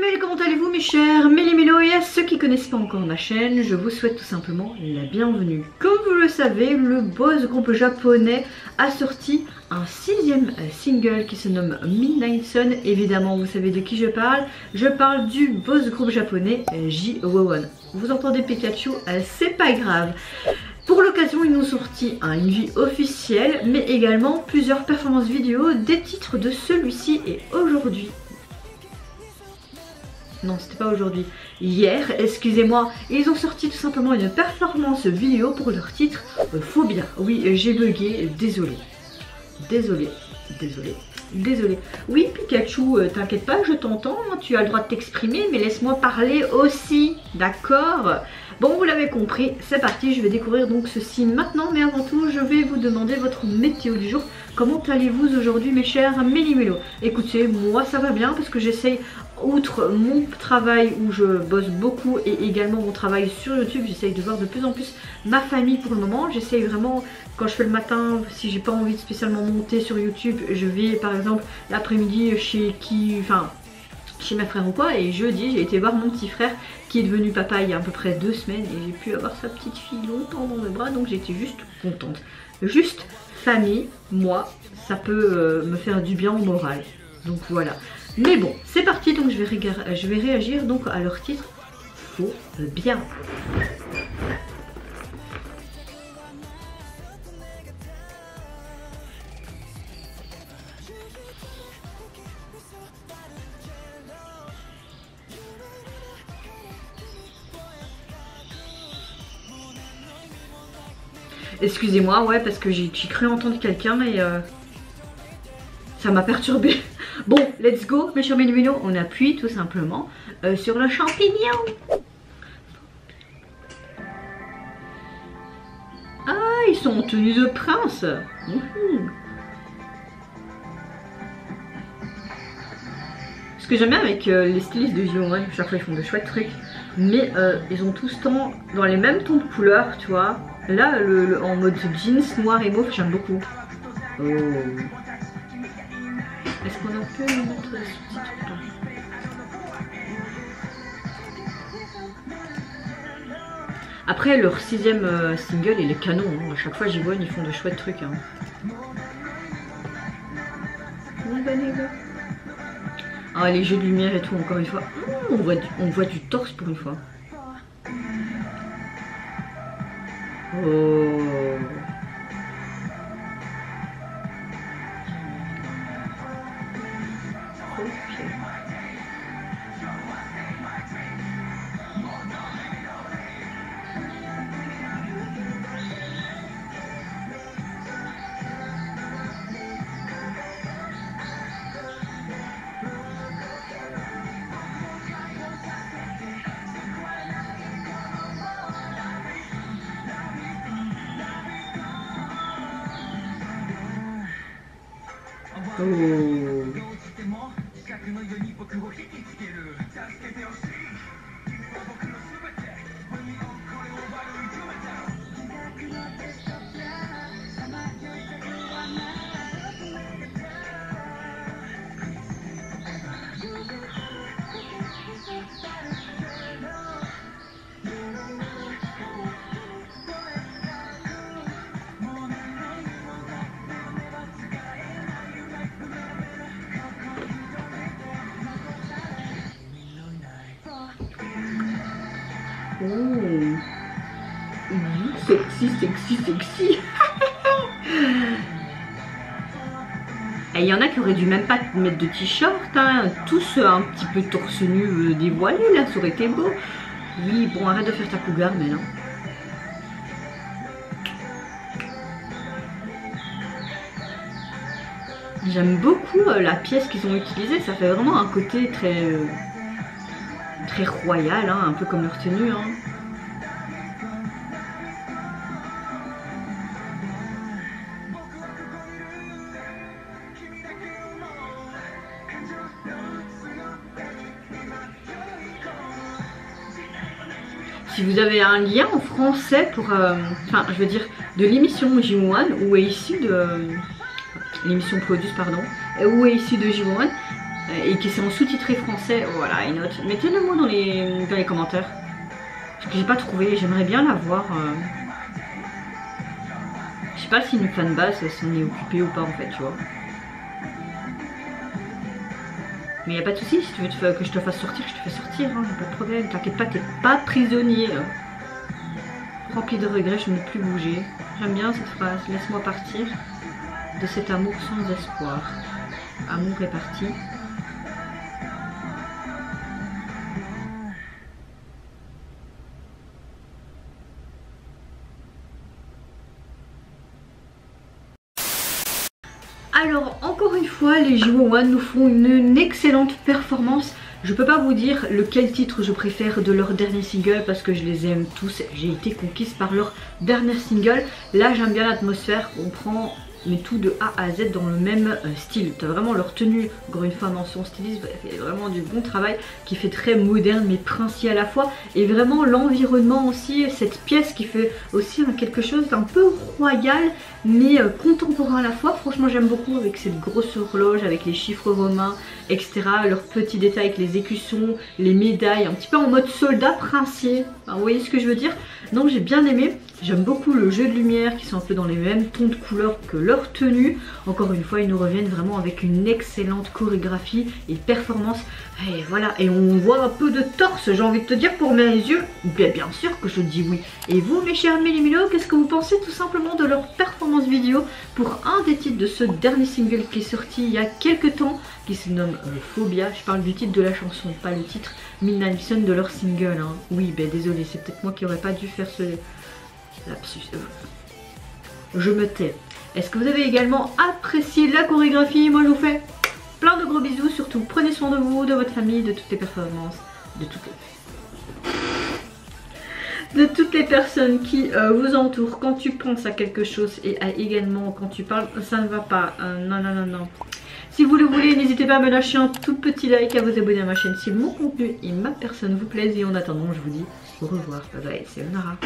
Mélimel, comment allez-vous mes chers Mélimélo? Et à ceux qui connaissent pas encore ma chaîne, je vous souhaite tout simplement la bienvenue. Comme vous le savez, le boss groupe japonais a sorti un 6e single qui se nomme Midnight Sun. Évidemment, vous savez de qui je parle. Je parle du boss groupe japonais J.O.ONE. Vous entendez Pikachu, c'est pas grave. Pour l'occasion, ils nous ont sorti une vie officielle, mais également plusieurs performances vidéo des titres de celui-ci. Et aujourd'hui, non, c'était pas aujourd'hui, hier, excusez-moi, ils ont sorti tout simplement une performance vidéo pour leur titre Phobia. Oui, j'ai bugué, désolé. Désolé. Oui, Pikachu, t'inquiète pas, je t'entends, tu as le droit de t'exprimer, mais laisse-moi parler aussi, d'accord? Bon, vous l'avez compris, c'est parti, je vais découvrir donc ceci maintenant, mais avant tout, je vais vous demander votre météo du jour. Comment allez-vous aujourd'hui, mes chers Mélimélo? Écoutez, moi ça va bien parce que j'essaye, outre mon travail où je bosse beaucoup et également mon travail sur YouTube, j'essaye de voir de plus en plus ma famille pour le moment. J'essaye vraiment, quand je fais le matin, si j'ai pas envie de spécialement monter sur YouTube, je vais par exemple l'après-midi chez mes frères ou quoi, et jeudi j'ai été voir mon petit frère qui est devenu papa il y a à peu près 2 semaines et j'ai pu avoir sa petite fille longtemps dans mes bras, donc j'étais juste contente. Juste famille, moi, ça peut me faire du bien au moral, donc voilà. Mais bon, c'est parti, donc je vais réagir donc à leur titre Phobia. Excusez-moi, ouais, parce que j'ai cru entendre quelqu'un, mais ça m'a perturbé. Bon, let's go, mes chers Mélimélo, on appuie tout simplement sur le champignon. Ah, ils sont en tenue de prince. Ce que j'aime bien avec les stylistes de J.O.ONE, chaque fois ils font de chouettes trucs, mais ils ont tous dans les mêmes tons de couleurs, tu vois. Là, en mode jeans noir et mauve, j'aime beaucoup. Oh. Est-ce qu'on a pu mettre les sous-titres? Après, leur 6e single, il est canon. Hein. À chaque fois, J.O.ONE, ils font de chouettes trucs. Hein. Ah, les jeux de lumière et tout, encore une fois. On voit du torse pour une fois. Oh. Oh. Sexy. Et il y en a qui auraient dû même pas mettre de t-shirt, hein. Tous un petit peu torse nu dévoilé, là, ça aurait été beau. Oui, bon, arrête de faire ta cougar, mais non. J'aime beaucoup la pièce qu'ils ont utilisée, ça fait vraiment un côté très royal, hein, un peu comme leur tenue. Hein. Si vous avez un lien en français pour, enfin je veux dire de l'émission J.O.ONE où est issue de l'émission Produce pardon, où est issue de J.O.ONE, et qui sont sous-titrés français, voilà, une note. Mettez-le moi dans les commentaires. Parce que j'ai pas trouvé, j'aimerais bien la voir. Je sais pas si une fanbase s'en est occupée ou pas en fait, tu vois. Mais y a pas de souci, si tu veux que je te fasse sortir, je te fais sortir, hein, j'ai pas de problème. T'inquiète pas, t'es pas prisonnier. Rempli de regrets, je ne peux plus bouger. J'aime bien cette phrase, laisse-moi partir de cet amour sans espoir. Amour est parti. Alors encore une fois, les JO1 nous font une excellente performance. Je peux pas vous dire lequel titre je préfère de leur dernier single parce que je les aime tous. J'ai été conquise par leur dernier single. Là j'aime bien l'atmosphère, on prend mais tout de A à Z dans le même style. T'as vraiment leur tenue, encore une fois mention styliste, fait vraiment du bon travail qui fait très moderne mais princier à la fois. Et vraiment l'environnement aussi, cette pièce qui fait aussi quelque chose d'un peu royal mais contemporain à la fois. Franchement j'aime beaucoup avec cette grosse horloge, avec les chiffres romains, etc. Leurs petits détails avec les écussons, les médailles, un petit peu en mode soldat princier. Enfin, vous voyez ce que je veux dire? Donc j'ai bien aimé. J'aime beaucoup le jeu de lumière qui sont un peu dans les mêmes tons de couleurs que leur tenue. Encore une fois, ils nous reviennent vraiment avec une excellente chorégraphie et performance. Et voilà, et on voit un peu de torse, j'ai envie de te dire, pour mes yeux. Bien sûr que je dis oui. Et vous, mes chers Mélimélo, qu'est-ce que vous pensez tout simplement de leur performance vidéo pour un des titres de ce dernier single qui est sorti il y a quelques temps, qui se nomme Phobia. Je parle du titre de la chanson, pas le titre Midnight Sun de leur single. Hein. Oui, désolé, c'est peut-être moi qui aurais pas dû faire ce lapsus. Je me tais. Est-ce que vous avez également apprécié la chorégraphie? Moi je vous fais plein de gros bisous, surtout prenez soin de vous, de votre famille, de toutes les performances, de toutes les personnes qui vous entourent. Quand tu penses à quelque chose et également quand tu parles, ça ne va pas. Non. Si vous le voulez, n'hésitez pas à me lâcher un tout petit like, à vous abonner à ma chaîne si mon contenu et ma personne vous plaisent. Et en attendant, je vous dis au revoir. Bye bye, c'est Onara.